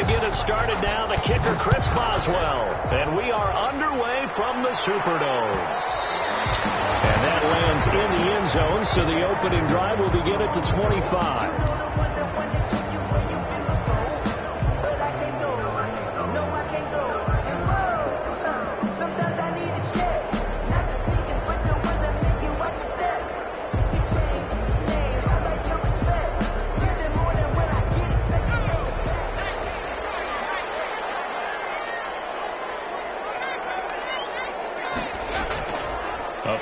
to get us started now, the kicker, Chris Boswell. And we are underway from the Superdome. And that lands in the end zone, so the opening drive will begin at the 25.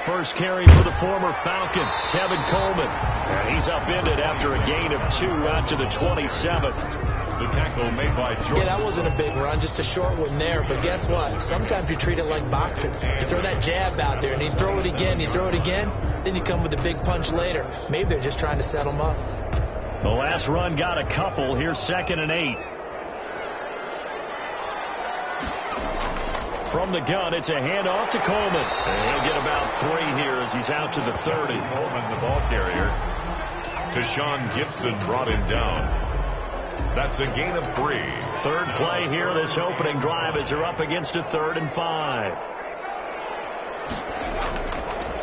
First carry for the former Falcon, Tevin Coleman. And he's upended after a gain of 2 out to the 27. The tackle made by Jordan. Yeah, that wasn't a big run, just a short one there. But guess what? Sometimes you treat it like boxing. You throw that jab out there, and you throw it again, then you come with a big punch later. Maybe they're just trying to set them up. The last run got a couple. Here's 2nd and 8. From the gun, it's a handoff to Coleman. And he'll get about 3 here as he's out to the 30. Coleman, the ball carrier. Deshaun Gibson brought him down. That's a gain of 3. Third play here, this opening drive, as they're up against a 3rd and 5.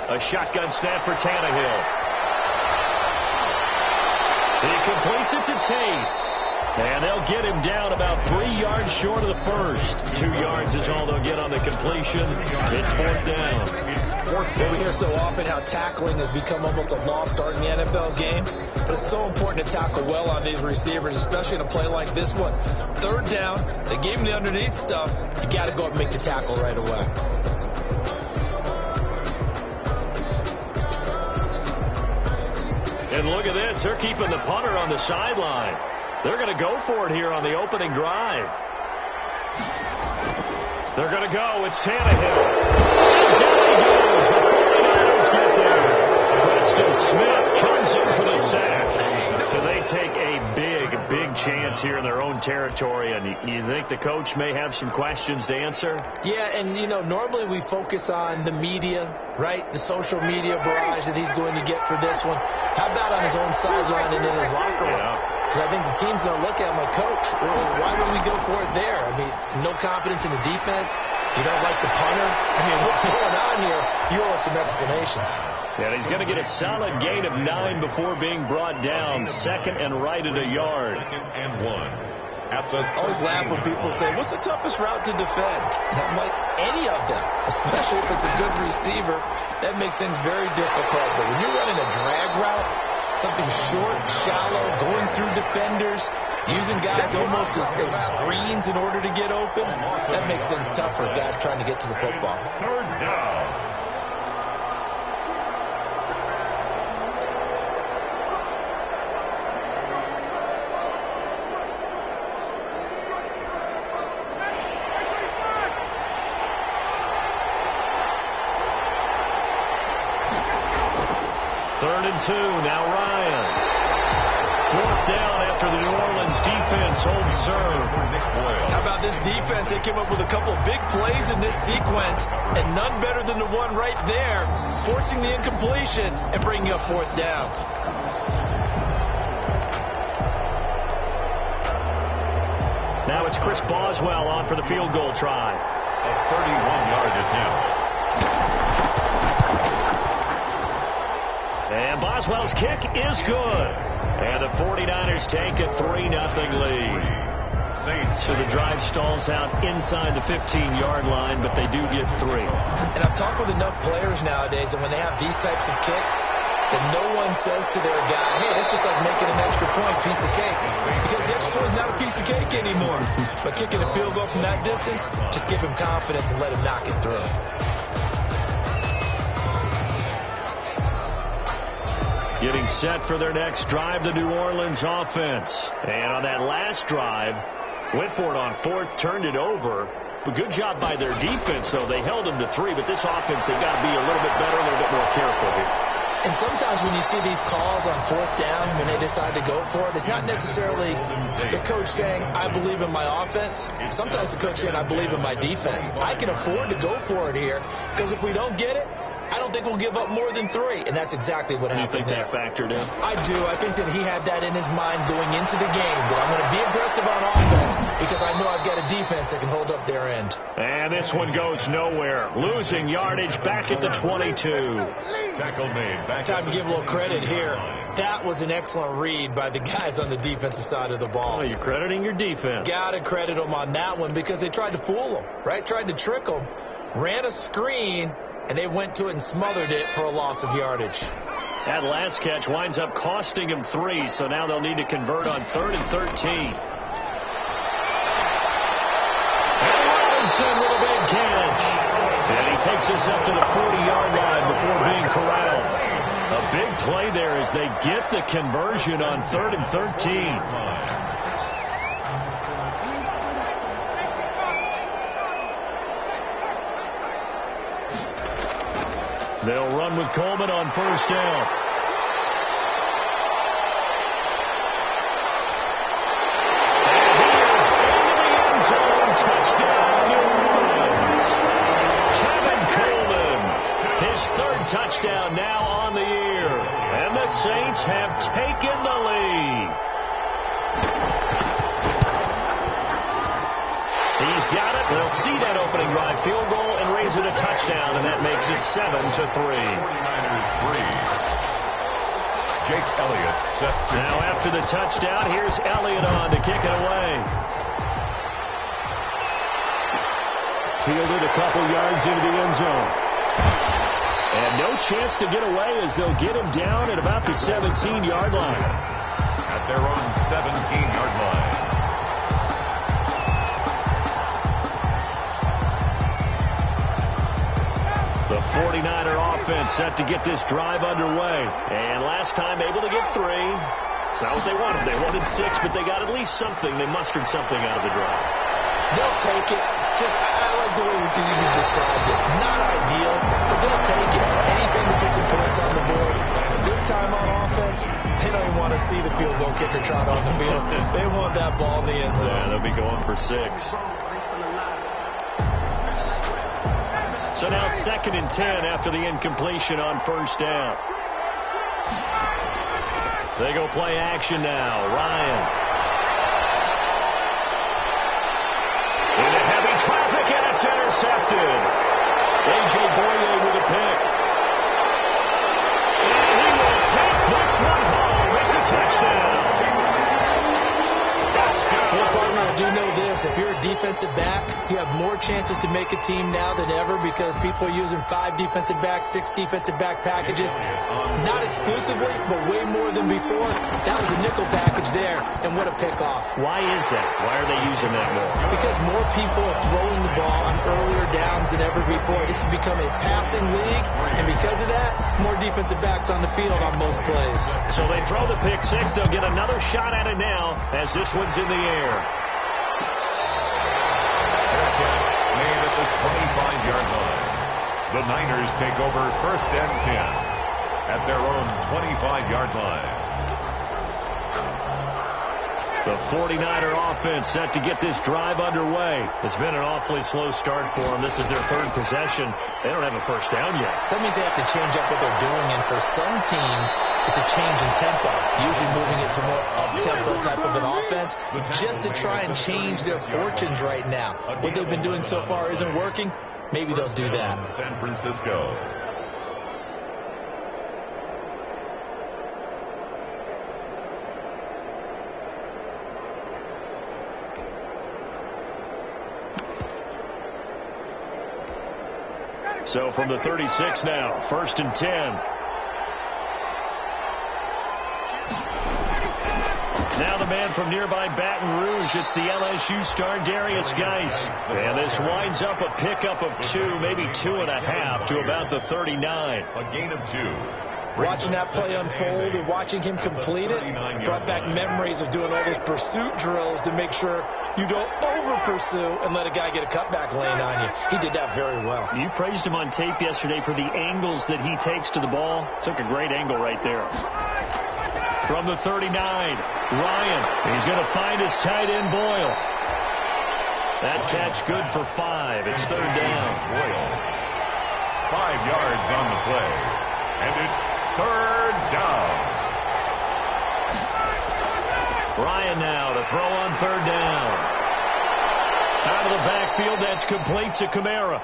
A shotgun snap for Tannehill. He completes it to Tate. And they'll get him down about 3 yards short of the first. 2 yards is all they'll get on the completion. It's 4th down. Well, we hear so often how tackling has become almost a lost art in the NFL game. But it's so important to tackle well on these receivers, especially in a play like this one. 3rd down, they gave him the underneath stuff. You got to go up and make the tackle right away. And look at this. They're keeping the punter on the sideline. They're going to go for it here on the opening drive. They're going to go. It's Tannehill. And down he goes. The 49ers get there. Preston Smith comes in for the sack. So they take a big chance here in their own territory. And you think the coach may have some questions to answer? Yeah, and, you know, normally we focus on the media, right? The social media barrage that he's going to get for this one. How about on his own sideline and in his locker room? Yeah. Because I think the team's going to look at him like, Coach, why would we go for it there? I mean, no confidence in the defense. You don't like the punter. I mean, what's going on here? You owe us some explanations. Yeah, he's going to get a solid gain of 9 before being brought down. 2nd and right at a yard. 2nd and 1. At the I always laugh when people say, what's the toughest route to defend? And I'm like, any of them, especially if it's a good receiver. That makes things very difficult. But when you're running a drag route, something short, shallow, going through defenders, using guys almost as screens in order to get open, that makes things tough for guys trying to get to the football. 3rd down. Third and 2, now Ryan. 4th down after the New Orleans defense holds serve. How about this defense? They came up with a couple of big plays in this sequence, and none better than the one right there, forcing the incompletion and bringing up 4th down. Now it's Chris Boswell on for the field goal try. A 31-yard attempt. And Boswell's kick is good. And the 49ers take a 3-0 lead. So the drive stalls out inside the 15-yard line, but they do get 3. And I've talked with enough players nowadays, and when they have these types of kicks, that no one says to their guy, hey, that's just like making an extra point, piece of cake. Because the extra point is not a piece of cake anymore. But kicking a field goal from that distance, just give him confidence and let him knock it through. Getting set for their next drive, the New Orleans offense. And on that last drive, went for it on 4th, turned it over. But good job by their defense, though. They held them to 3, but this offense, they've got to be a little bit better, a little bit more careful here. And sometimes when you see these calls on 4th down, when they decide to go for it, it's not necessarily the coach saying, I believe in my offense. Sometimes the coach saying, I believe in my defense. I can afford to go for it here, because if we don't get it, I don't think we'll give up more than 3, and that's exactly what happened there. You think that factored in? I do. I think that he had that in his mind going into the game, that I'm going to be aggressive on offense because I know I've got a defense that can hold up their end. And this one goes nowhere. Losing yardage back at the 22. Tackle made. Time to give a little credit here. That was an excellent read by the guys on the defensive side of the ball. Oh, you're crediting your defense. Got to credit them on that one because they tried to fool them, right? Tried to trick them. Ran a screen, and they went to it and smothered it for a loss of yardage. That last catch winds up costing him 3, so now they'll need to convert on 3rd and 13. And Robinson with a big catch. And he takes us up to the 40-yard line before being corralled. A big play there as they get the conversion on 3rd and 13. They'll run with Coleman on 1st down. And he is into the end zone. Touchdown, New Orleans. Kevin Coleman, his 3rd touchdown now on the year. And the Saints have taken the lead. He's got it. They'll see that opening drive field goal and raise it a touchdown, and that makes it 7-3. 49ers 3. Jake Elliott set to... Now after the touchdown, here's Elliott on to kick it away. Fielded a couple yards into the end zone. And no chance to get away as they'll get him down at about the 17-yard line. At their own 17-yard line. The 49er offense set to get this drive underway. And last time able to get 3. It's not what they wanted. They wanted 6, but they got at least something. They mustered something out of the drive. They'll take it. I like the way you described it. Not ideal, but they'll take it. Anything to get some points on the board. But this time on offense, they don't even want to see the field goal kicker trot on the field. They want that ball in the end zone. Yeah, they'll be going for 6. So now 2nd and 10 after the incompletion on 1st down. They go play action now. Ryan. Into heavy traffic, and it's intercepted. A.J. Boye with a pick. And he will take this one home. It's a touchdown. Well, partner, I do know this. If you're a defensive back, you have more chances to make a team now than ever because people are using 5 defensive backs, 6 defensive back packages. Not exclusively, but way more than before. That was a nickel package there, and what a pickoff. Why is that? Why are they using that more? Because more people are throwing the ball on earlier downs than ever before. This has become a passing league, and because of that, more defensive backs on the field on most plays. So they throw the pick 6. They'll get another shot at it now as this one's in the air. Made at the 25-yard line. The Niners take over 1st and 10 at their own 25-yard line. The 49er offense set to get this drive underway. It's been an awfully slow start for them. This is their 3rd possession. They don't have a 1st down yet. So that means they have to change up what they're doing, and for some teams, it's a change in tempo, usually moving it to more up-tempo type of an offense, just to try and change their fortunes right now. What they've been doing so far isn't working. Maybe they'll do that. San Francisco. So from the 36 now, 1st and 10. Now the man from nearby Baton Rouge, it's the LSU star Darius Geis. And this winds up a pickup of 2, maybe 2.5 to about the 39. A gain of 2. Watching that play unfold and watching him complete it brought back memories of doing all those pursuit drills to make sure you don't over-pursue and let a guy get a cutback lane on you. He did that very well. You praised him on tape yesterday for the angles that he takes to the ball. Took a great angle right there. From the 39, Ryan. He's going to find his tight end, Boyle. That catch good for 5. It's 3rd down. Boyle. 5 yards on the play. And it's 3rd down. Ryan now to throw on 3rd down. Out of the backfield, that's complete to Kamara.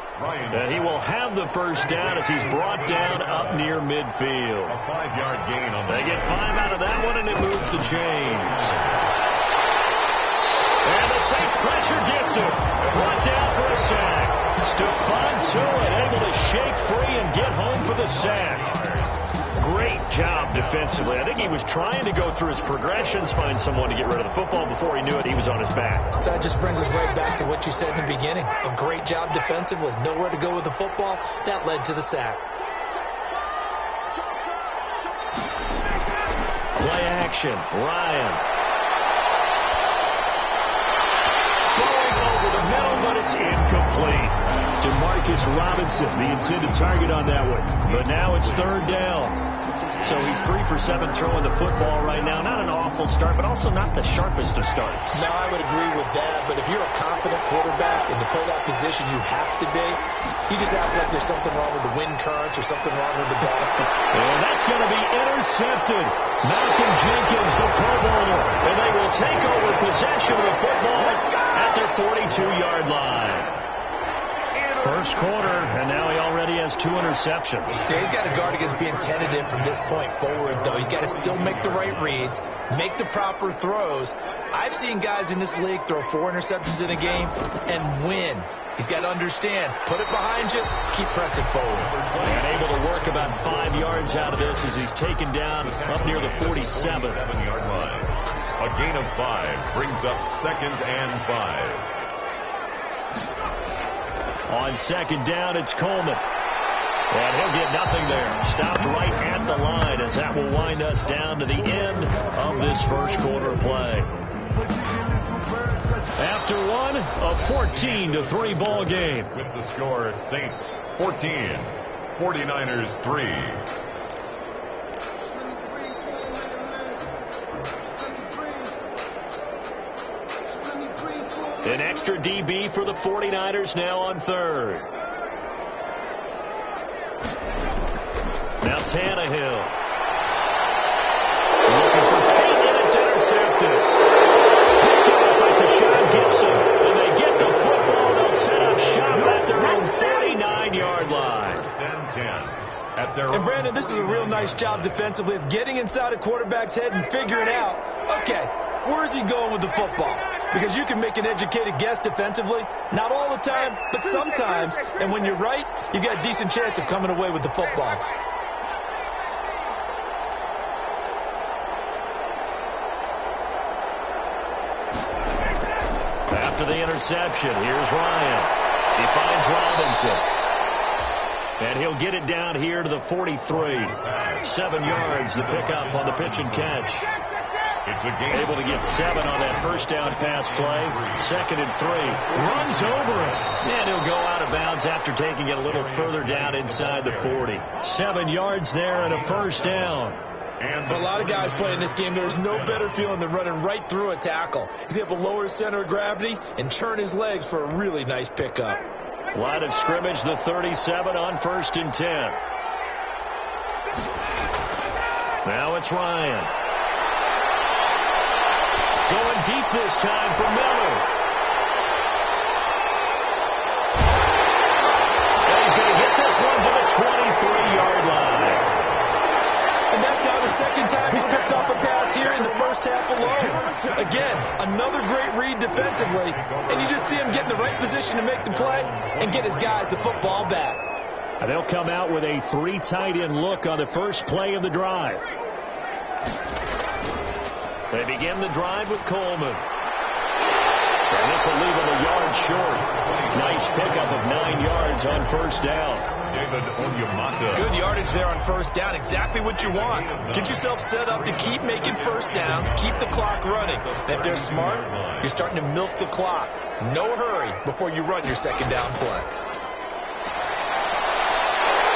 He will have the first down as he's brought down up near midfield. A 5-yard gain on the They get 5 out of that one, and it moves the chains. And the Saints pressure gets him. Brought down for a sack. Stephon Tuitt able to shake free and get home for the sack. Great job defensively. I think he was trying to go through his progressions, find someone to get rid of the football. Before he knew it, he was on his back. So that just brings us right back to what you said in the beginning. A great job defensively. Nowhere to go with the football. That led to the sack. Play action. Ryan. Throwing over the middle, but it's incomplete. Demarcus Robinson, the intended target on that one. But now it's 3rd down. So he's 3 for 7 throwing the football right now. Not an awful start, but also not the sharpest of starts. No, I would agree with that. But if you're a confident quarterback and to play that position, you have to be. You just act like there's something wrong with the wind currents or something wrong with the ball. And that's going to be intercepted. Malcolm Jenkins, the Pro Bowler. And they will take over possession of the football at their 42-yard line. First quarter, and now he already has 2 interceptions. So he's got to guard against being tentative from this point forward, though. He's got to still make the right reads, make the proper throws. I've seen guys in this league throw 4 interceptions in a game and win. He's got to understand, put it behind you, keep pressing forward. And able to work about 5 yards out of this as he's taken down up near the 47-yard line. A gain of 5 brings up 2nd and 5. On 2nd down, it's Coleman. And he'll get nothing there. Stopped right at the line as that will wind us down to the end of this first quarter play. After one, a 14-3 ball game. With the score, Saints 14, 49ers 3. An extra DB for the 49ers now on 3rd. Now Tannehill. Looking for Tate, and it's intercepted. Picked off by Tashawn Gibson. And they get the football. They'll set up shop at their own 49-yard line. 10 at their And Brandon, this is a real nice job defensively of getting inside a quarterback's head and figuring out, okay, where's he going with the football? Because you can make an educated guess defensively. Not all the time, but sometimes. And when you're right, you've got a decent chance of coming away with the football. After the interception, here's Ryan. He finds Robinson. And he'll get it down here to the 43. 7 yards, the pickup on the pitch and catch. It's a game. Able to get 7 on that first down pass play. 2nd and 3. Runs over it. And he'll go out of bounds after taking it a little further down inside the 40. 7 yards there and a first down. And for a lot of guys playing this game, there's no better feeling than running right through a tackle. He's able to lower his center of gravity and turn his legs for a really nice pickup. Line of scrimmage, the 37 on 1st and 10. Now it's Ryan. Going deep this time for Miller. And he's going to get this one to the 23-yard line. And that's now the 2nd time he's picked off a pass here in the first half alone. Again, another great read defensively. And you just see him get in the right position to make the play and get his guys the football back. And they'll come out with a 3 tight end look on the first play of the drive. They begin the drive with Coleman. And this will leave him a yard short. Nice pickup of 9 yards on first down. David Onyemata. Good yardage there on first down. Exactly what you want. Get yourself set up to keep making first downs, keep the clock running. And if they're smart, you're starting to milk the clock. No hurry before you run your 2nd down play.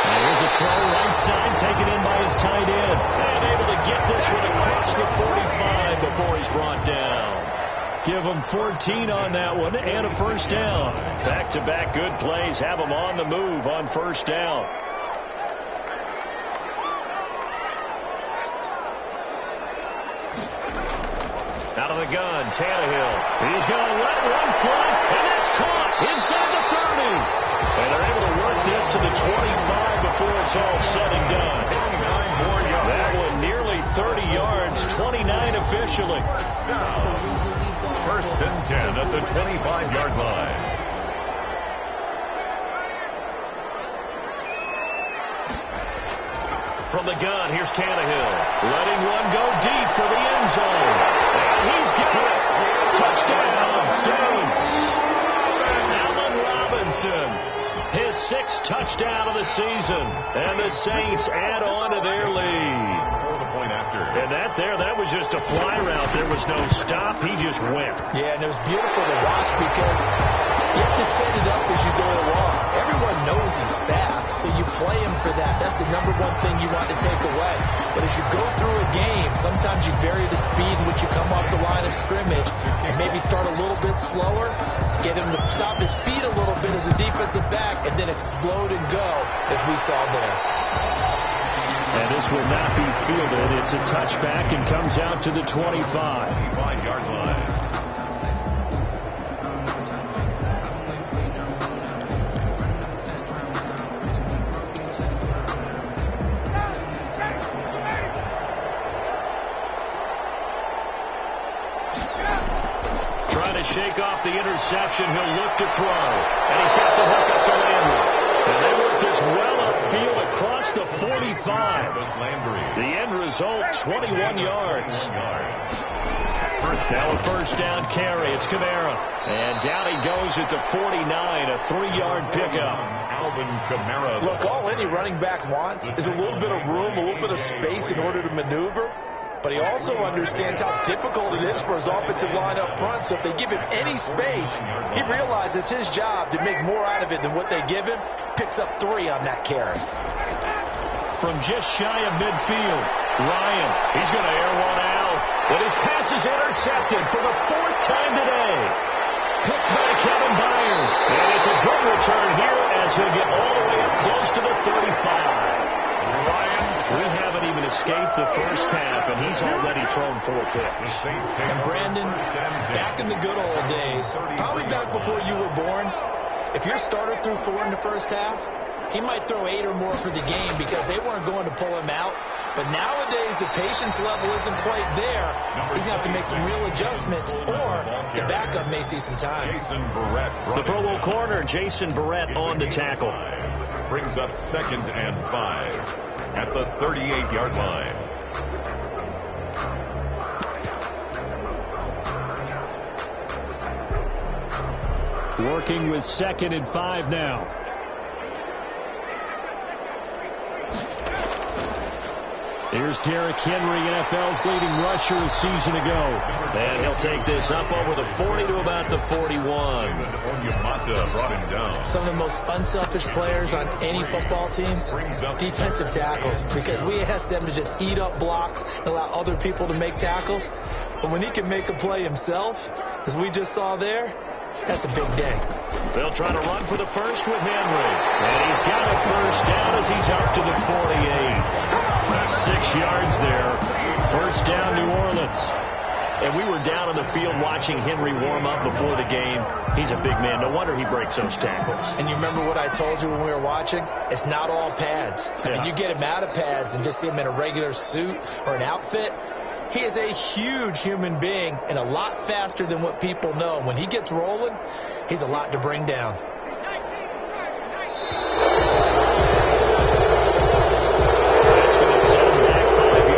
And here's a throw right side, taken in by his tight end. And able to get this one across the 45 before he's brought down. Give them 14 on that one and a first down. Back-to-back good plays have them on the move on first down. Out of the gun, Tannehill. He's going to let one fly, and that's caught inside the 30. And they're able to work this to the 25 before it's all said and done. That one nearly 30 yards, 29 officially. First and 10 at the 25-yard line. From the gun, here's Tannehill. Letting one go deep for the end zone. And he's got it. Touchdown, Saints. Allen Robinson. His 6th touchdown of the season. And the Saints add on to their lead. And that was just a fly route. There was no stop. He just went. Yeah, and it was beautiful to watch because you have to set it up as you go along. Everyone knows he's fast, so you play him for that. That's the number one thing you want to take away. But as you go through a game, sometimes you vary the speed in which you come off the line of scrimmage and maybe start a little bit slower, get him to stop his feet a little bit as a defensive back, and then explode and go as we saw there. And this will not be fielded. It's a touchback and comes out to the 25-yard line. Trying to shake off the interception. He'll look to throw. And he's got the hook up to Landry. And they work this well upfield across the 45. The end result, 21 yards. First down carry. It's Kamara. And down he goes at the 49, a 3-yard pickup. Alvin Kamara. Look, all any running back wants is a little bit of room, a little bit of space in order to maneuver. But he also understands how difficult it is for his offensive line up front. So if they give him any space, he realizes his job to make more out of it than what they give him. Picks up 3 on that carry. From just shy of midfield, Ryan, he's going to air one out. But his pass is intercepted for the 4th time today. Picked by Kevin Byard. And it's a good return here as he'll get all the way up close to the 35. We haven't even escaped the first half, and he's already thrown 4 picks. And Brandon, back in the good old days, probably back before you were born, if your starter threw 4 in the first half, he might throw 8 or more for the game because they weren't going to pull him out. But nowadays, the patience level isn't quite there. He's going to have to make some real adjustments, or the backup may see some time. The Pro Bowl corner, Jason Barrett, on the tackle. Brings up 2nd and 5 at the 38-yard line. Working with 2nd and 5 now. Here's Derrick Henry, NFL's leading rusher a season ago. And he'll take this up over the 40 to about the 41. Brought him down. Some of the most unselfish players on any football team, defensive tackles, because we ask them to just eat up blocks and allow other people to make tackles. But when he can make a play himself, as we just saw there, that's a big day. They'll try to run for the first with Henry. And he's got a first down as he's out to the 48. 6 yards there. First down, New Orleans. And we were down on the field watching Henry warm up before the game. He's a big man. No wonder he breaks those tackles. And you remember what I told you when we were watching? It's not all pads. I mean, you get him out of pads and just see him in a regular suit or an outfit. He is a huge human being and a lot faster than what people know. When he gets rolling, he's a lot to bring down. That's going to set him back 5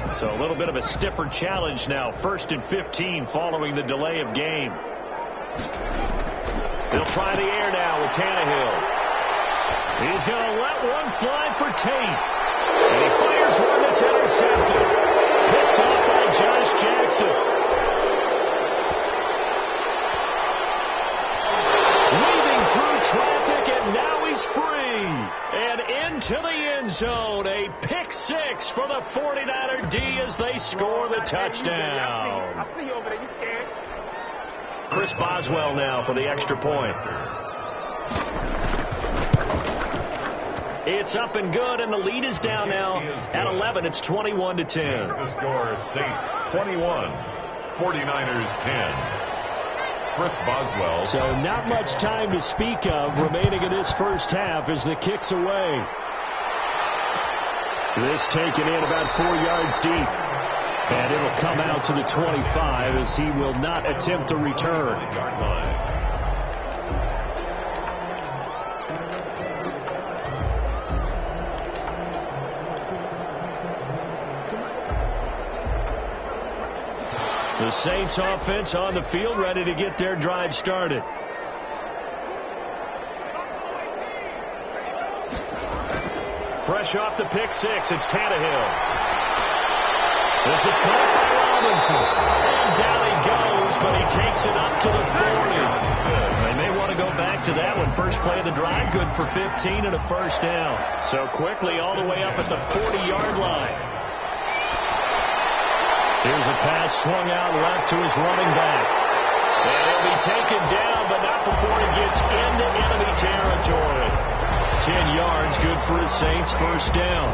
yards. So a little bit of a stiffer challenge now. 1st and 15 following the delay of game. They'll try the air now with Tannehill. He's going to let one fly for Tate. And he fires one that's intercepted. Picked off by Josh Jackson. Weaving through traffic, and now he's free. And into the end zone. A pick six for the 49er D as they score the touchdown. I see you over there. You scared? Chris Boswell now for the extra point. It's up and good, and the lead is down now at 11. It's 21-10. The score is Saints 21, 49ers 10. Chris Boswell. So not much time to speak of remaining in this first half as the kick's away. This taken in about 4 yards deep. And it'll come out to the 25 as he will not attempt a return. Yard line. The Saints offense on the field, ready to get their drive started. Fresh off the pick six, it's Tannehill. This is caught by Robinson. And down he goes, but he takes it up to the 40. They may want to go back to that one. First play of the drive, good for 15 and a first down. So quickly all the way up at the 40-yard line. Here's a pass swung out left to his running back. And he'll be taken down, but not before he gets into enemy territory. 10 yards, good for the Saints, first down.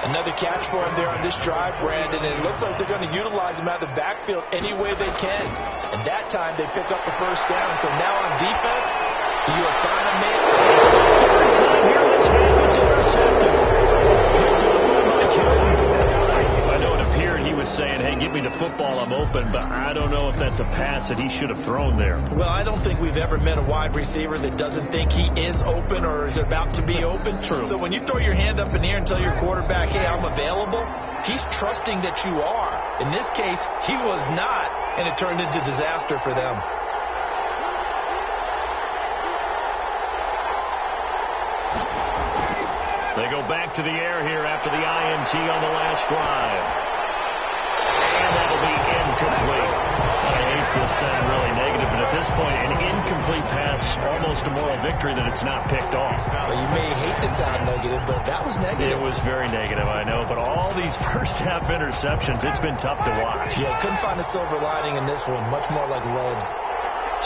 Another catch for him there on this drive, Brandon, and it looks like they're going to utilize him out of the backfield any way they can. And that time they pick up the first down. So now on defense, do you assign a man? Third time here in this game, it's intercepted. Picked up by Mike Hill. I know it appeared he was saying, hey, give me the football, I'm open, but I don't know if that's a pass that he should have thrown there. Well, I don't think we've ever met a wide receiver that doesn't think he is open or is about to be open. True. So when you throw your hand up in the air and tell your quarterback, hey, I'm available, he's trusting that you are. In this case, he was not, and it turned into disaster for them. They go back to the air here after the INT on the last drive. And that'll be incomplete. I hate to sound really negative, but at this point, an incomplete pass, almost a moral victory that it's not picked off. Well, you may hate to sound negative, but that was negative. It was very negative, I know. But all these first-half interceptions, it's been tough to watch. Yeah, couldn't find a silver lining in this one. Much more like lead.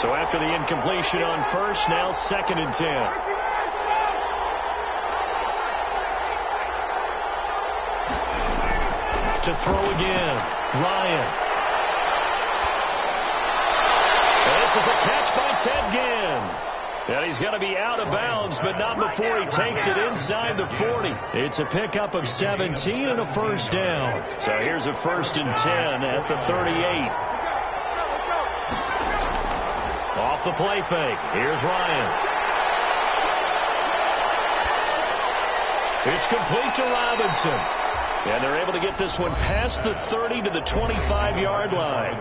So after the incompletion on first, now 2nd and 10. To throw again, Ryan. This is a catch by Ted Ginn. And he's going to be out of bounds, but not before he takes it inside the 40. It's a pickup of 17 and a first down. So here's a 1st and 10 at the 38. Off the play fake. Here's Ryan. It's complete to Robinson. And they're able to get this one past the 30 to the 25-yard line.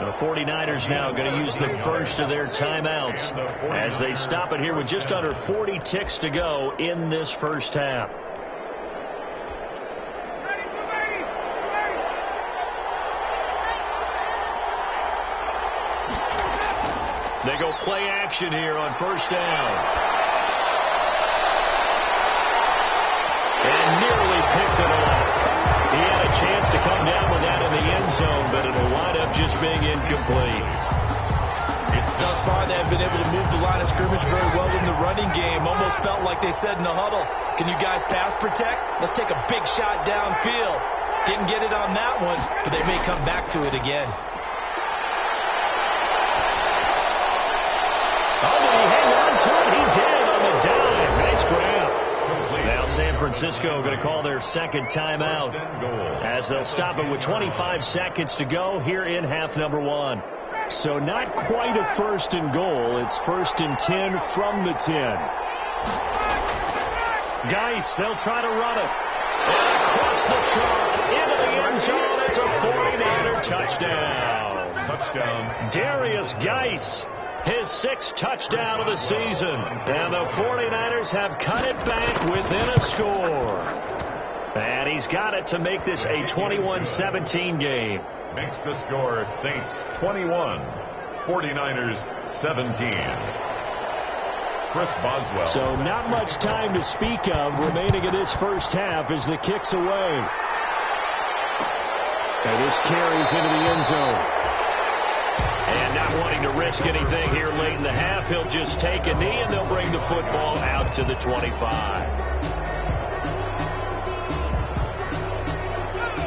The 49ers now going to use the first of their timeouts as they stop it here with just under 40 ticks to go in this first half. They go play action here on first down. And nearly picked it off. He had a chance to come down with that in the end zone, but it'll wind up just being incomplete. Thus far, they have been able to move the line of scrimmage very well in the running game. Almost felt like they said in the huddle, can you guys pass protect? Let's take a big shot downfield. Didn't get it on that one, but they may come back to it again. Oh, did he hang on to it? He did on the dime. Nice grab. Now San Francisco going to call their second timeout as they'll stop it with 25 seconds to go here in half number 1. So not quite a 1st and goal. It's 1st and 10 from the 10. Geis, they'll try to run it. And across the chalk into the end zone. It's a 49er touchdown. Touchdown. Darius Geis. His 6th touchdown of the season. And the 49ers have cut it back within a score. And he's got it to make this a 21-17 game. Makes the score Saints 21, 49ers 17. Chris Boswell. So not much time to speak of remaining in this first half as the kick's away. And this carries into the end zone. And not wanting to risk anything here late in the half, he'll just take a knee and they'll bring the football out to the 25.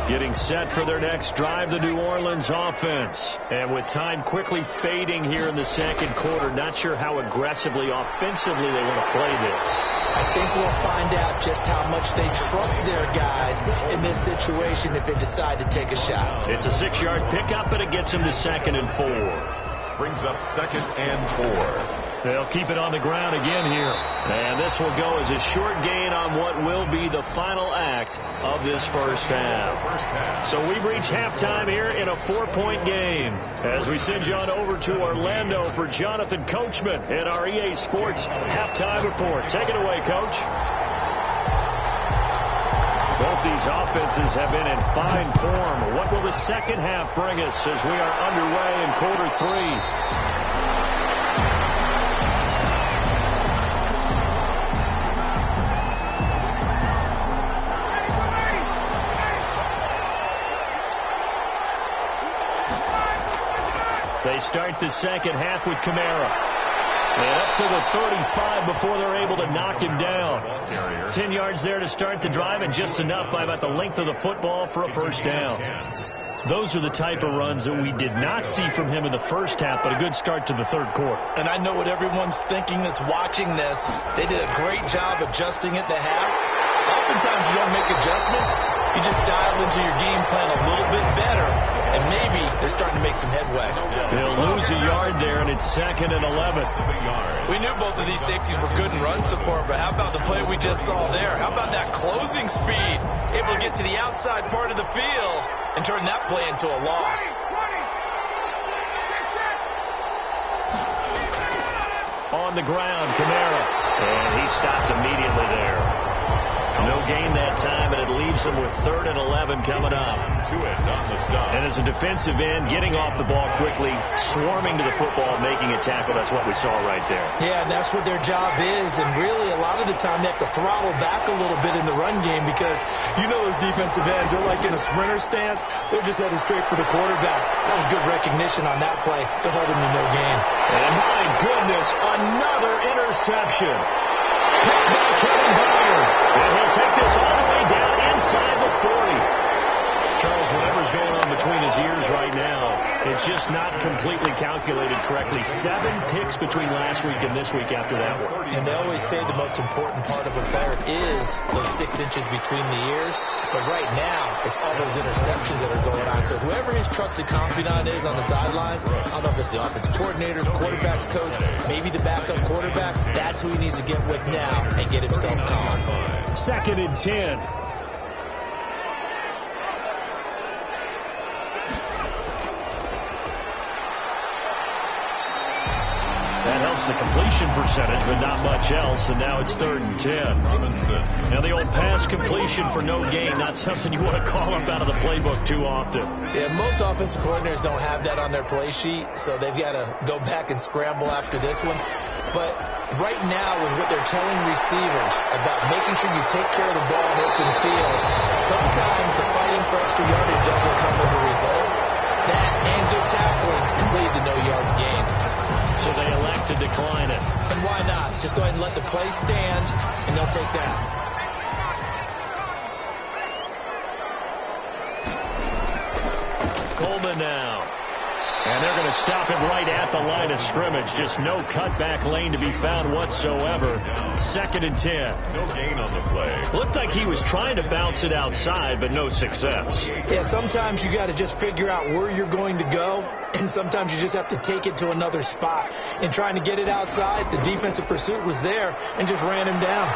Getting set for their next drive, the New Orleans offense. And with time quickly fading here in the second quarter, not sure how aggressively, offensively they want to play this. I think we'll find out just how much they trust their guys in this situation if they decide to take a shot. It's a 6-yard pickup, and it gets them to 2nd and 4. Brings up 2nd and 4. They'll keep it on the ground again here. And this will go as a short gain on what will be the final act of this first half. So we've reached halftime here in a 4-point game. As we send you on over to Orlando for Jonathan Coachman in our EA Sports halftime report. Take it away, Coach. Both these offenses have been in fine form. What will the second half bring us as we are underway in quarter 3? They start the second half with Kamara. And up to the 35 before they're able to knock him down. 10 yards there to start the drive, and just enough by about the length of the football for a first down. Those are the type of runs that we did not see from him in the first half, but a good start to the third quarter. And I know what everyone's thinking that's watching this. They did a great job adjusting at the half. Oftentimes you don't make adjustments. You just dial into your game plan a little bit better, and maybe they're starting to make some headway. They'll lose a yard there, and it's 2nd and 11. We knew both of these safeties were good in run support, but how about the play we just saw there? How about that closing speed? Able to get to the outside part of the field and turn that play into a loss. On the ground, Kamara. And he stopped immediately there. No gain that time, and it leaves them with 3rd and 11 coming up. And as a defensive end, getting off the ball quickly, swarming to the football, making a tackle, that's what we saw right there. Yeah, and that's what their job is, and really a lot of the time they have to throttle back a little bit in the run game because you know those defensive ends, they're like in a sprinter stance. They're just headed straight for the quarterback. That was good recognition on that play to hold him to no gain. And my goodness, another interception. Picked by Kevin Byard. And he'll take this all the way down inside the 40. Charles, whatever's going on between his ears right now, it's just not completely calculated correctly. 7 picks between last week and this week after that one. And they always say the most important part of a player is those 6 inches between the ears. But right now, it's all those interceptions that are going on. So whoever his trusted confidant is on the sidelines, I don't know if it's the offensive coordinator, the quarterback's coach, maybe the backup quarterback, that's who he needs to get with now and get himself calm. 2nd and 10. That helps the completion percentage, but not much else, and now it's 3rd and 10. Now the old pass completion for no gain, not something you want to call up out of the playbook too often. Yeah, most offensive coordinators don't have that on their play sheet, so they've got to go back and scramble after this one. But right now, with what they're telling receivers about making sure you take care of the ball in open field, sometimes the fighting for extra yardage doesn't come as a result. That and good tackling can lead to no yards gained. So they elect to decline it. And why not? Just go ahead and let the play stand, and they'll take that. Coleman now. And they're going to stop him right at the line of scrimmage. Just no cutback lane to be found whatsoever. 2nd and 10. No gain on the play. Looked like he was trying to bounce it outside, but no success. Yeah, sometimes you got to just figure out where you're going to go, and sometimes you just have to take it to another spot. In trying to get it outside, the defensive pursuit was there and just ran him down.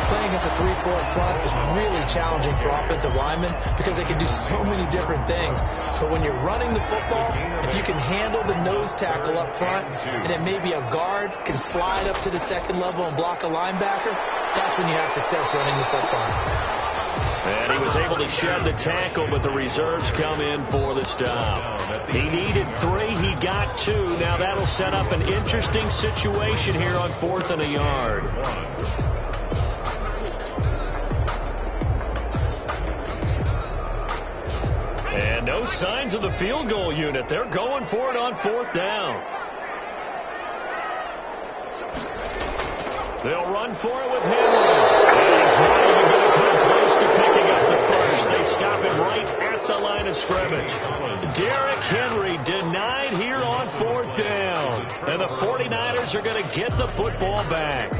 Playing against a 3-4 front is really challenging for offensive linemen because they can do so many different things. But when you're running the football, if you can handle the nose tackle up front, and then maybe a guard can slide up to the second level and block a linebacker, that's when you have success running the football. And he was able to shed the tackle, but the reserves come in for the stop. He needed 3. He got 2. Now that'll set up an interesting situation here on 4th and a yard. And no signs of the field goal unit. They're going for it on 4th down. They'll run for it with Henry. And he's not even going to come close to picking up the first. They stop him right at the line of scrimmage. Derrick Henry denied here on 4th down. And the 49ers are going to get the football back.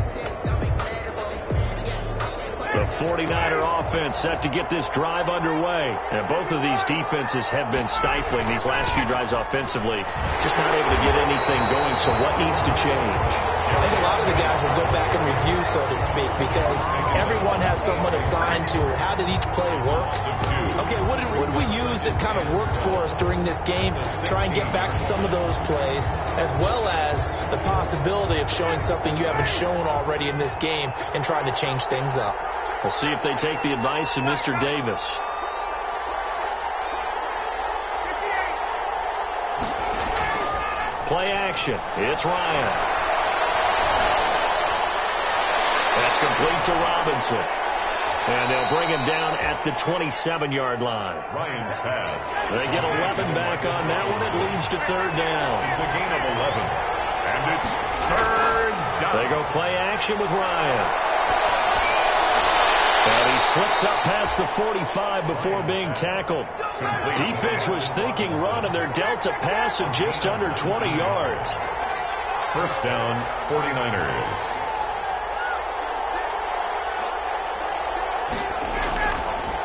The 49er offense set to get this drive underway. And both of these defenses have been stifling these last few drives offensively. Just not able to get anything going, so what needs to change? I think a lot of the guys will go back and review, so to speak, because everyone has someone assigned to how did each play work. Okay, what did we use that kind of worked for us during this game? Try and get back to some of those plays, as well as the possibility of showing something you haven't shown already in this game and trying to change things up. We'll see if they take the advice of Mr. Davis. Play action. It's Ryan. That's complete to Robinson. And they'll bring him down at the 27-yard line. Ryan's pass. They get 11 back on that one. It leads to 3rd down. It's a gain of 11. And it's 3rd down. They go play action with Ryan. And he slips up past the 45 before being tackled. Defense was thinking run, and they're dealt a pass of just under 20 yards. 1st down, 49ers.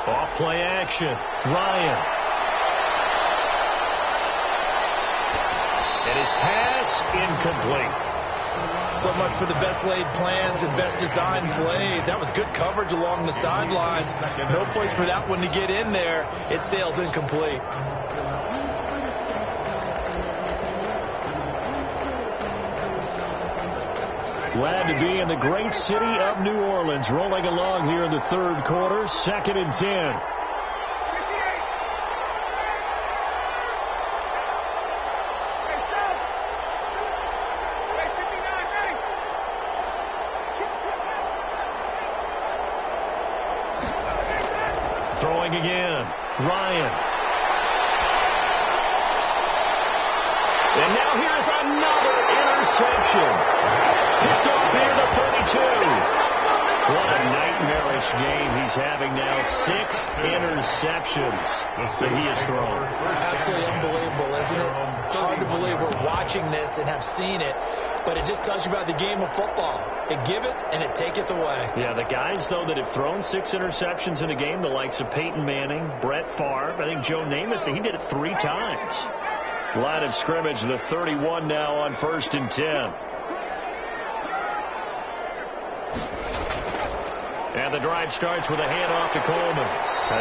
Off play action. Ryan. And his pass incomplete. So much for the best laid plans and best designed plays. That was good coverage along the sidelines. No place for that one to get in there. It sails incomplete. Glad to be in the great city of New Orleans, rolling along here in the 3rd quarter. 2nd and 10. Throwing again. Ryan. And now here's another interception. Picked off here the 32. What a nightmarish game he's having now. 6 interceptions that he has thrown. Absolutely unbelievable, isn't it? Hard to believe we're watching this and have seen it, but it just tells you about the game of football. It giveth and it taketh away. Yeah, the guys, though, that have thrown 6 interceptions in a game, the likes of Peyton Manning, Brett Favre, I think Joe Namath, he did it 3 times. Line of scrimmage, the 31 now on 1st and 10. And the drive starts with a handoff to Coleman.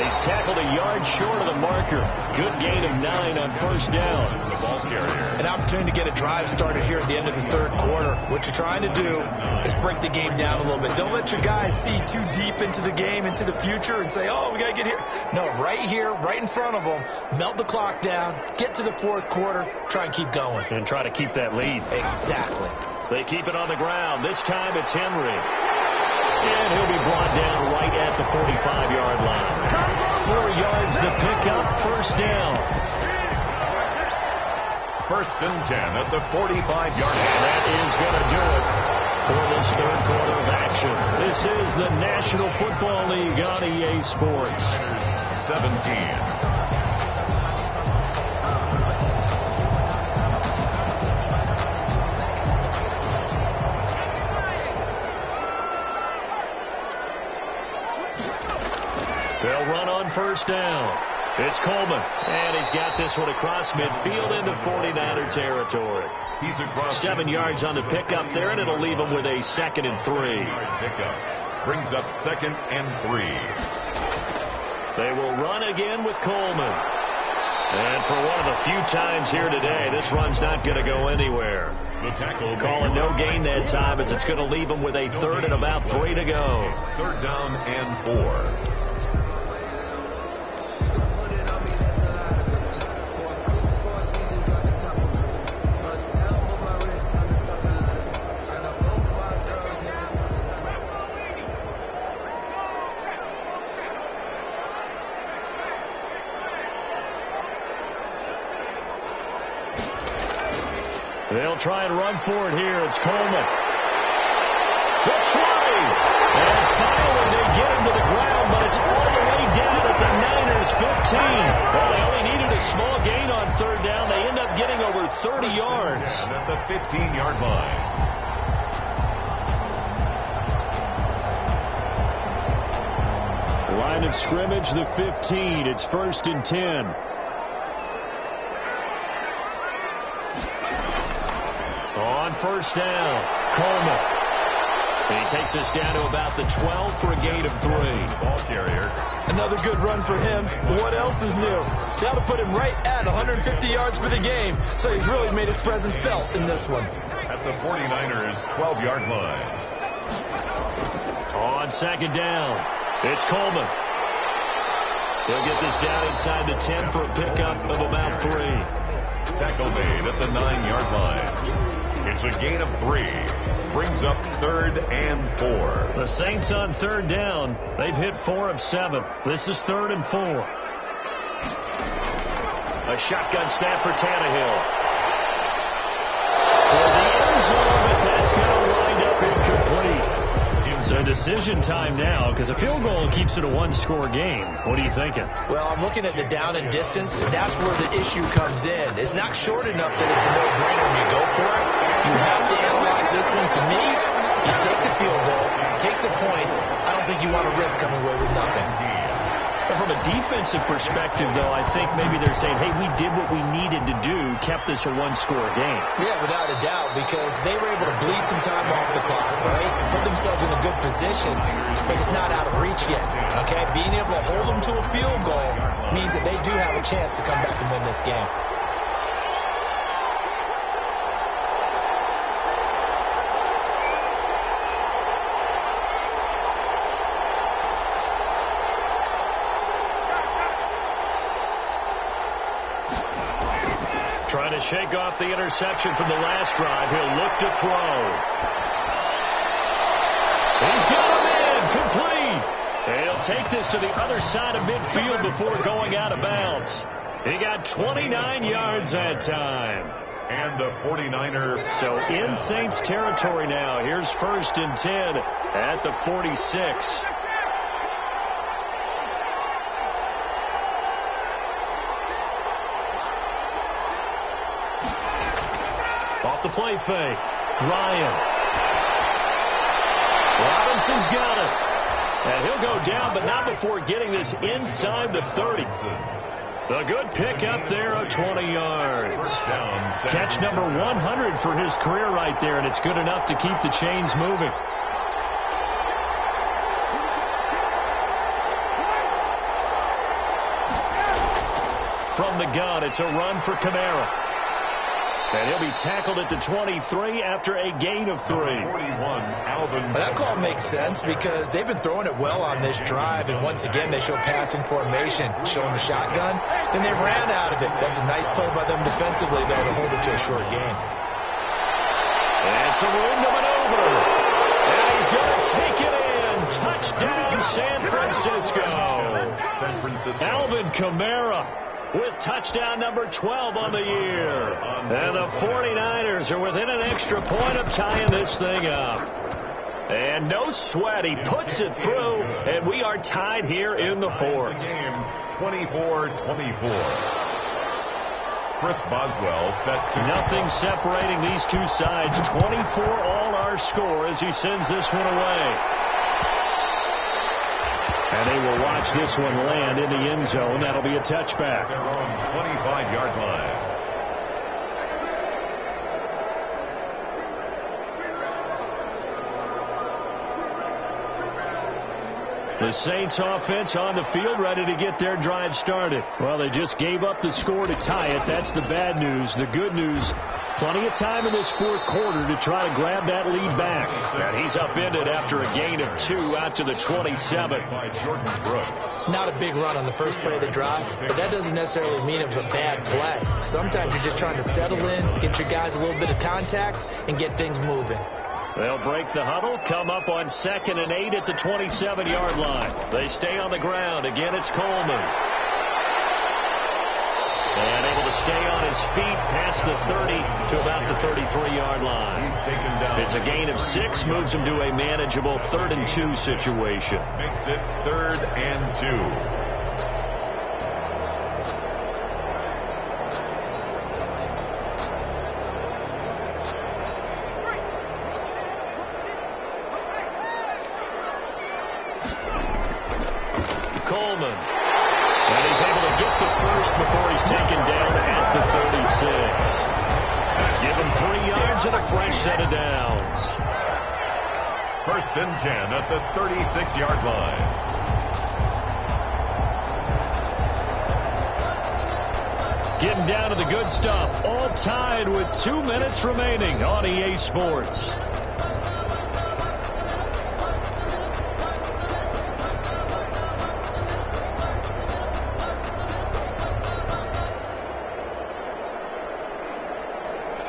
He's tackled a yard short of the marker. Good gain of 9 on 1st down. The ball carrier. An opportunity to get a drive started here at the end of the 3rd quarter. What you're trying to do is break the game down a little bit. Don't let your guys see too deep into the game, into the future, and say, oh, we got to get here. No, right here, right in front of them, melt the clock down, get to the 4th quarter, try and keep going. And try to keep that lead. Exactly. They keep it on the ground. This time it's Henry. And he'll be brought down right at the 45-yard line. 4 yards to pick up, 1st down. 1st and 10 at the 45-yard line. That is going to do it for this 3rd quarter of action. This is the National Football League on EA Sports. 17. They'll run on 1st down. It's Coleman, and he's got this one across midfield into 49er territory. He's across 7 yards on the pickup there, and it'll leave him with a 2nd and 3. Pickup brings up 2nd and 3. They will run again with Coleman. And for one of the few times here today, this run's not going to go anywhere. The tackle calling no gain that time, as it's going to leave him with a 3rd and about 3 to go. 3rd down and 4. They'll try and run for it here. It's Coleman. The try. And finally they get him to the ground, but it's all the way down at the Niners' 15. Well, they only needed a small gain on third down. They end up getting over 30 yards. At the 15-yard line. Line of scrimmage, the 15. It's 1st and 10. On first down, Coleman. And he takes us down to about the 12 for a gain of 3. Ball carrier. Another good run for him. What else is new? That'll put him right at 150 yards for the game. So he's really made his presence felt in this one. At the 49ers' 12-yard line. On second down, it's Coleman. He'll get this down inside the 10 for a pickup of about 3. Tackle made at the 9-yard line. It's a gain of 3. Brings up 3rd and 4. The Saints on third down. They've hit 4 of 7. This is 3rd and 4. A shotgun snap for Tannehill. For the end zone, but that's going to wind up incomplete. So decision time now, because a field goal keeps it a one-score game. What are you thinking? Well, I'm looking at the down and distance. That's where the issue comes in. It's not short enough that it's a no-brainer when you go for it. You have to analyze this one. To me, you take the field goal, take the point. I don't think you want to risk coming away with nothing. But from a defensive perspective, though, I think maybe they're saying, hey, we did what we needed to do, kept this a one-score game. Yeah, without a doubt, because they were able to bleed some time off the clock, right? Put themselves in a good position, but it's not out of reach yet, okay? Being able to hold them to a field goal means that they do have a chance to come back and win this game. Trying to shake off the interception from the last drive. He'll look to throw. He's got him in. Complete. He'll take this to the other side of midfield before going out of bounds. He got 29 yards that time. And the 49er. So in Saints territory now. Here's 1st and 10 at the 46. Off the play fake. Ryan. Robinson's got it. And he'll go down, but not before getting this inside the 30. A good pick up there of 20 yards. Catch number 100 for his career right there, and it's good enough to keep the chains moving. From the gun, it's a run for Kamara. And he'll be tackled at the 23 after a gain of 3. 41, Alvin. That call makes sense because they've been throwing it well on this drive, and once again they show passing formation, showing the shotgun. Then they ran out of it. That's a nice play by them defensively, though, to hold it to a short game. And some room to maneuver. And he's going to take it in. Touchdown, San Francisco. Alvin Kamara with touchdown number 12 on the year. And the 49ers are within an extra point of tying this thing up. And no sweat. He puts it through, and we are tied here in the 4th. Game 24-24. Chris Boswell set to... Nothing separating these two sides. 24 all our score as he sends this one away. And they will watch this one land in the end zone. That'll be a touchback. Their own 25-yard line. The Saints offense on the field, ready to get their drive started. Well, they just gave up the score to tie it. That's the bad news. The good news, plenty of time in this 4th quarter to try to grab that lead back. And he's upended after a gain of 2 out to the 27. By Jordan Brooks. Not a big run on the first play of the drive, but that doesn't necessarily mean it was a bad play. Sometimes you're just trying to settle in, get your guys a little bit of contact, and get things moving. They'll break the huddle, come up on 2nd and 8 at the 27-yard line. They stay on the ground. Again, it's Coleman. And able to stay on his feet past the 30 to about the 33-yard line. He's taken down. It's a gain of 6, moves him to a manageable 3rd and 2 situation. Makes it 3rd and 2. Coleman. And he's able to get to first before he's taken down at the 36. Give him 3 yards and a fresh set of downs. 1st and 10 at the 36-yard line. Getting down to the good stuff. All tied with 2 minutes remaining on EA Sports.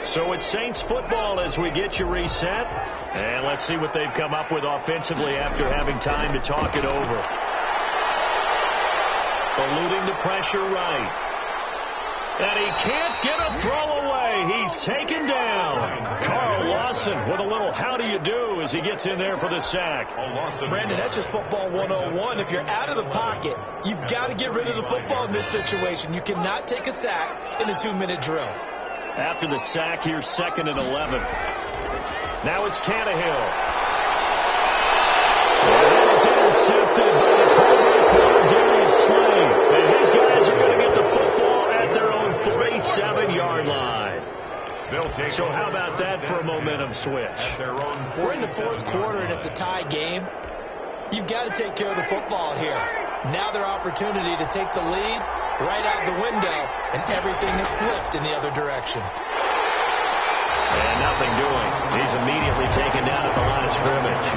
So it's Saints football as we get you reset. And let's see what they've come up with offensively after having time to talk it over. Eluding the pressure right. And he can't get a throw away. He's taken down. Carl Lawson with a little how do you do as he gets in there for the sack. Brandon, that's just football 101. If you're out of the pocket, you've got to get rid of the football in this situation. You cannot take a sack in a 2-minute drill. After the sack, here's 2nd and 11. Now it's Tannehill. And it's intercepted by the quarterback, Darius Slay. And his guys are going to get the football at their own 47-yard line. So how about that for a momentum switch? We're in the 4th quarter, and it's a tie game. You've got to take care of the football here. Now their opportunity to take the lead right out the window, and everything is flipped in the other direction. And nothing doing. He's immediately taken down at the line of scrimmage.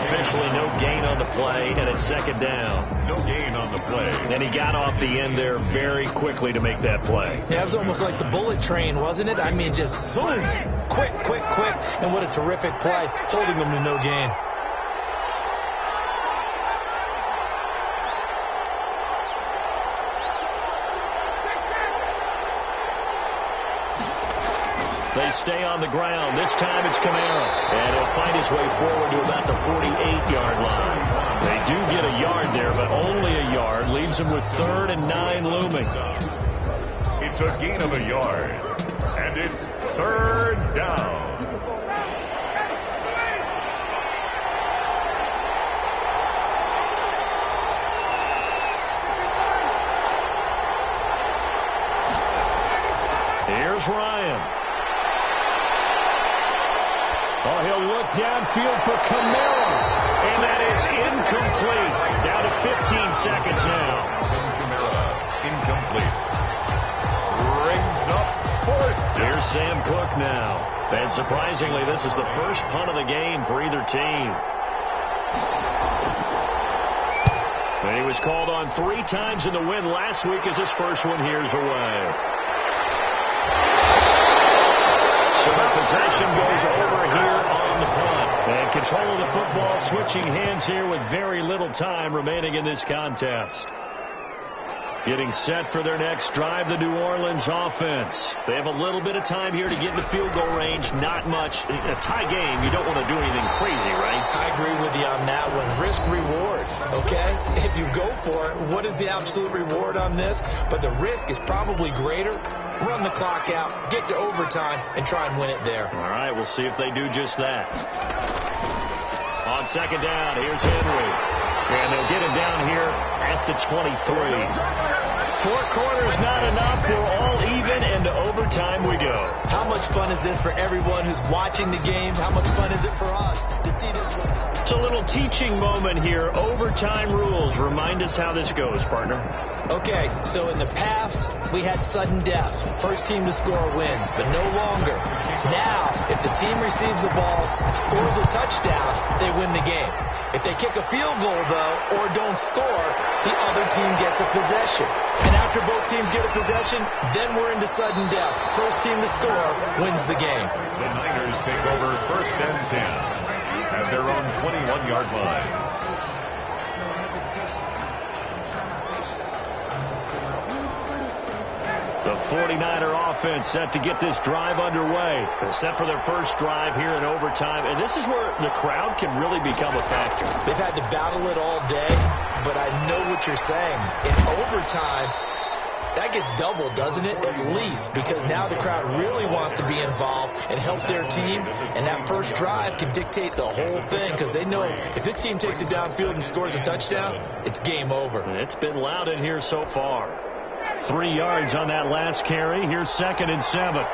Officially no gain on the play, and it's 2nd down. No gain on the play. And he got off the end there very quickly to make that play. Yeah, it was almost like the bullet train, wasn't it? I mean, just zoom, quick, quick, quick, and what a terrific play, holding them to no gain. They stay on the ground. This time it's Kamara. And he'll find his way forward to about the 48-yard line. They do get a yard there, but only a yard. Leaves him with 3rd and 9 looming. It's a gain of a yard. And it's 3rd down. Here's Ryan. Oh, he'll look downfield for Kamara. And that is incomplete. Down to 15 seconds now. Kamara, incomplete. Brings up 4th. Here's Sam Cook now. And surprisingly, this is the first punt of the game for either team. And he was called on 3 times in the win last week as his first one here's away. So the possession goes over here on the punt. And control of the football switching hands here with very little time remaining in this contest. Getting set for their next drive, the New Orleans offense. They have a little bit of time here to get in the field goal range. Not much. A tie game, you don't want to do anything crazy, right? I agree with you on that one. Risk-reward, okay? If you go for it, what is the absolute reward on this? But the risk is probably greater. Run the clock out, get to overtime, and try and win it there. All right, we'll see if they do just that. On 2nd down, here's Henry. And they'll get it down here at the 23. 4 quarters not enough. We're all even, and to overtime we go. How much fun is this for everyone who's watching the game? How much fun is it for us to see this one? It's a little teaching moment here. Overtime rules. Remind us how this goes, partner. Okay, so in the past, we had sudden death. First team to score wins, but no longer. Now, if the team receives the ball, scores a touchdown, they win the game. If they kick a field goal, though, or don't score, the other team gets a possession. And after both teams get a possession, then we're into sudden death. First team to score wins the game. The Niners take over 1st and 10 at their own 21-yard line. 49er offense set to get this drive underway. Set for their first drive here in overtime. And this is where the crowd can really become a factor. They've had to battle it all day, but I know what you're saying. In overtime, that gets doubled, doesn't it? At least, because now the crowd really wants to be involved and help their team. And that first drive can dictate the whole thing, because they know if this team takes it downfield and scores a touchdown, it's game over. And it's been loud in here so far. 3 yards on that last carry. Here's 2nd and 7.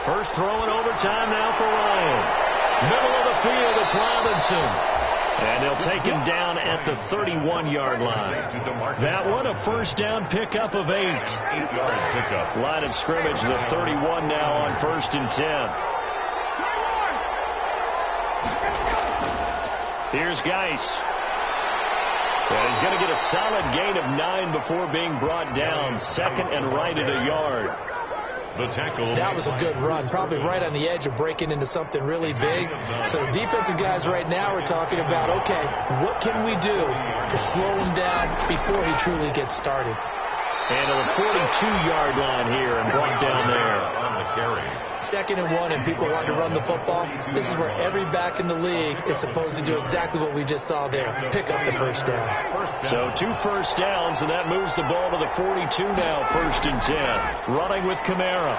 First throw in overtime now for Ryan. Middle of the field, it's Robinson. And they'll take him down at the 31-yard line. That one, a first down pickup of 8. 8-yard pickup. Line of scrimmage, the 31 now on 1st and 10. Here's Geis. And he's going to get a solid gain of 9 before being brought down. 2nd and right at a yard. The tackle. That was a good run, probably right on the edge of breaking into something really big. So the defensive guys right now are talking about, okay, what can we do to slow him down before he truly gets started? And to the 42-yard line here and brought down there. On the carry. 2nd and 1, and people want to run the football. This is where every back in the league is supposed to do exactly what we just saw there. Pick up the first down. So 2 first downs, and that moves the ball to the 42 now, 1st and 10. Running with Kamara.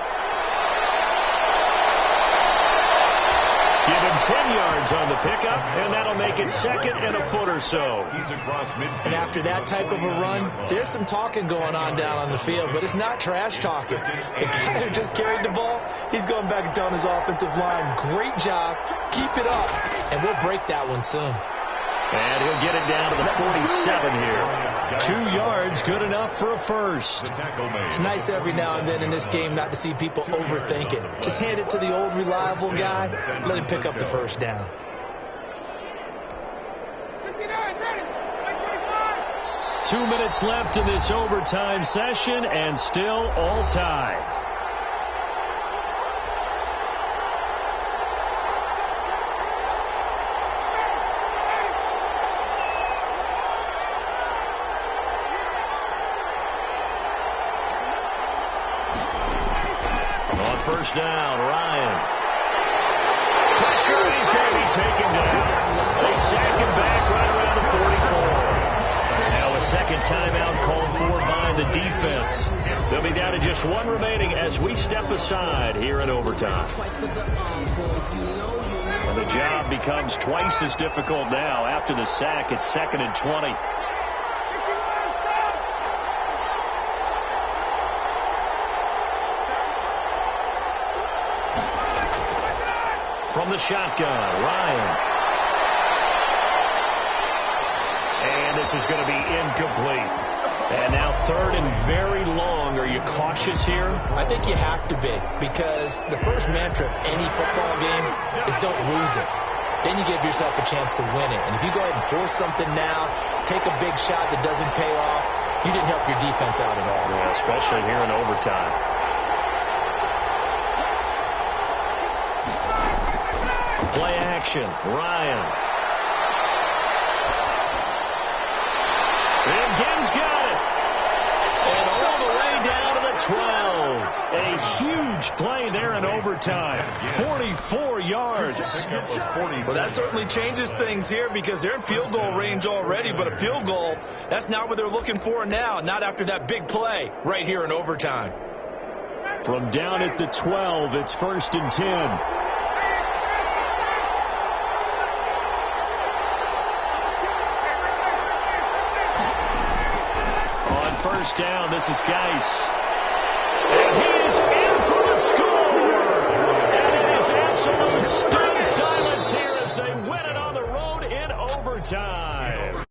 Give him 10 yards on the pickup, and that'll make it 2nd and a foot or so. He's across midfield. And after that type of a run, there's some talking going on down on the field, but it's not trash talking. The guy who just carried the ball, he's going back and telling his offensive line, great job, keep it up, and we'll break that one soon. And he'll get it down to the 47 here. 2 yards, good enough for a first. It's nice every now and then in this game not to see people overthink it. Just hand it to the old reliable guy, let him pick up the first down. Two minutes left in this overtime session, and still all tied. First down, Ryan. Pressure, he's going to be taken down. They sack him back right around the 44. Now a second timeout called for by the defense. They'll be down to just 1 remaining as we step aside here in overtime. And the job becomes twice as difficult now. After the sack, it's 2nd and 20. From the shotgun, Ryan. And this is going to be incomplete. And now 3rd and very long. Are you cautious here? I think you have to be, because the first mantra of any football game is don't lose it. Then you give yourself a chance to win it. And if you go ahead and force something now, take a big shot that doesn't pay off, you didn't help your defense out at all. Yeah, especially here in overtime. Play action, Ryan. And Gibbs got it. And all the way down to the 12. A huge play there in overtime. 44 yards. Well, that certainly changes things here, because they're in field goal range already, but a field goal, that's not what they're looking for now, not after that big play right here in overtime. From down at the 12, it's 1st and 10. First down, this is Geis. And he is in for the score! And it is absolute stunned silence here as they win it on the road in overtime.